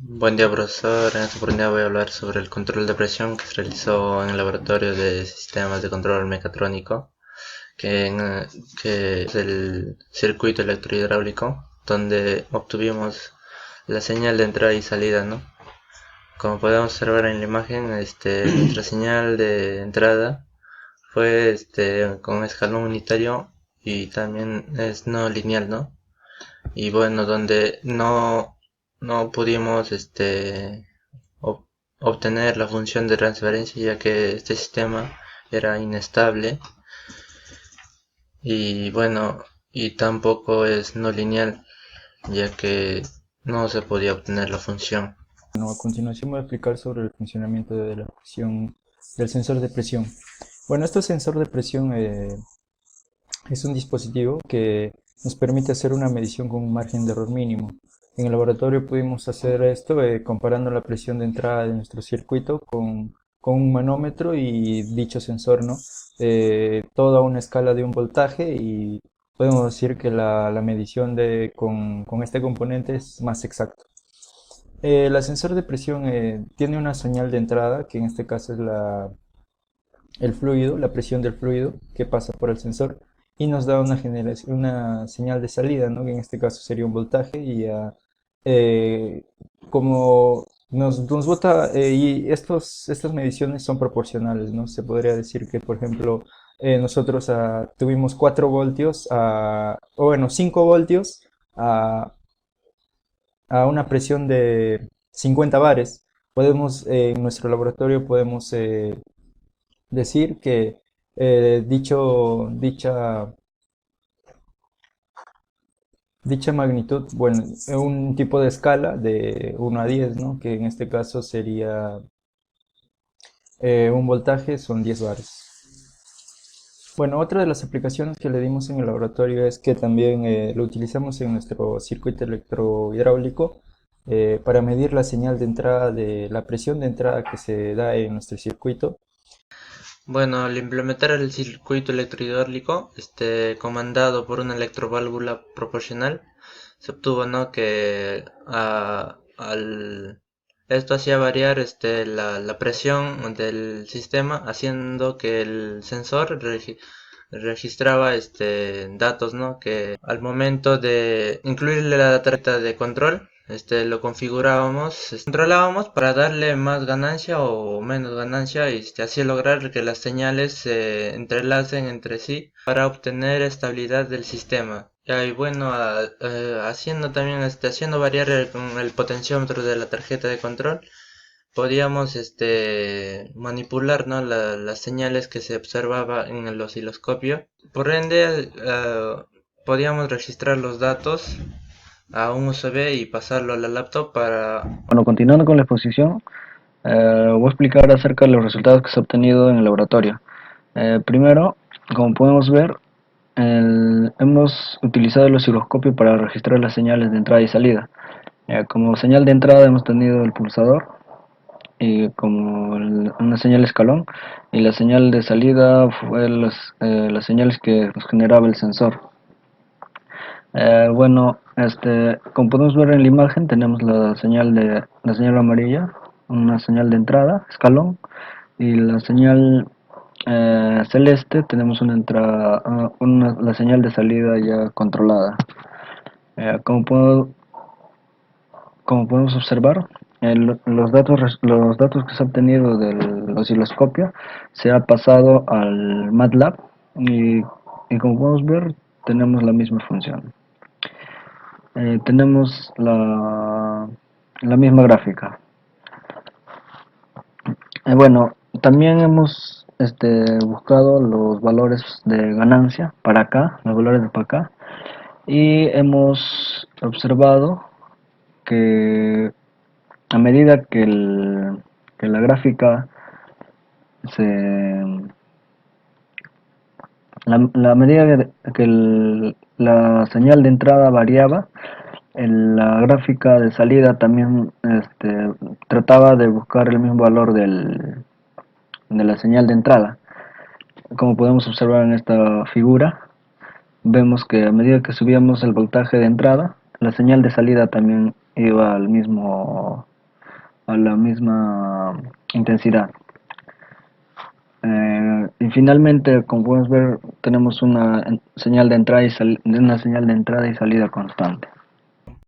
Buen día, profesor. En esta oportunidad voy a hablar sobre el control de presión que se realizó en el laboratorio de sistemas de control mecatrónico, que es el circuito electrohidráulico, donde obtuvimos la señal de entrada y salida, ¿no? Como podemos observar en la imagen, nuestra señal de entrada fue con escalón unitario y también es no lineal, ¿no? Y bueno, donde no pudimos ob- obtener la función de transferencia, ya que este sistema era inestable y bueno, y tampoco es no lineal, ya que no se podía obtener la función. Bueno, a continuación voy a explicar sobre el funcionamiento de la presión, del sensor de presión. Bueno, este sensor de presión es un dispositivo que nos permite hacer una medición con un margen de error mínimo. En el laboratorio pudimos hacer esto comparando la presión de entrada de nuestro circuito con un manómetro y dicho sensor, ¿no? Toda una escala de un voltaje y podemos decir que la medición con este componente es más exacta. El ascensor de presión tiene una señal de entrada, que en este caso es el fluido, la presión del fluido que pasa por el sensor, y nos da una señal de salida, ¿no? Que en este caso sería un voltaje, y eh, como nos bota, y estas mediciones son proporcionales, ¿no? Se podría decir que, por ejemplo, nosotros tuvimos 4 voltios, o bueno, 5 voltios a a una presión de 50 bares. En nuestro laboratorio podemos decir que eh, dicho, dicha, dicha magnitud, bueno, es un tipo de escala de 1 a 10, ¿no? Que en este caso sería un voltaje, son 10 bares. Bueno, otra de las aplicaciones que le dimos en el laboratorio es que también lo utilizamos en nuestro circuito electrohidráulico para medir la señal de entrada de la presión de entrada que se da en nuestro circuito. Bueno, al implementar el circuito electrohidráulico, comandado por una electroválvula proporcional, se obtuvo, ¿no? que esto hacía variar la presión del sistema, haciendo que el sensor registraba datos, ¿no? Que al momento de incluirle la tarjeta de control, lo configurábamos, controlábamos para darle más ganancia o menos ganancia y así lograr que las señales se entrelacen entre sí para obtener estabilidad del sistema. Y bueno, haciendo también, haciendo variar el potenciómetro de la tarjeta de control, podíamos manipular, ¿no? Las señales que se observaba en el osciloscopio. Por ende, podíamos registrar los datos a un USB y pasarlo a la laptop para... Bueno, continuando con la exposición, voy a explicar acerca de los resultados que se ha obtenido en el laboratorio. Primero, como podemos ver, hemos utilizado el osciloscopio para registrar las señales de entrada y salida. Como señal de entrada hemos tenido el pulsador y como una señal escalón, y la señal de salida fue las señales que nos generaba el sensor. Bueno, como podemos ver en la imagen, tenemos la señal amarilla, una señal de entrada, escalón, y la señal celeste tenemos la señal de salida ya controlada. Eh, como, puedo- Como podemos observar, los datos que se han obtenido del osciloscopio se ha pasado al MATLAB y como podemos ver tenemos la misma función. Tenemos la misma gráfica. Bueno, también hemos buscado los valores de ganancia para acá, los valores de para acá, y hemos observado que a medida que la gráfica se... la medida la señal de entrada variaba, la gráfica de salida también trataba de buscar el mismo valor de la señal de entrada. Como podemos observar en esta figura, vemos que a medida que subíamos el voltaje de entrada, la señal de salida también iba a la misma intensidad. Y finalmente, como podemos ver, tenemos una señal de entrada y una señal de entrada y salida constante.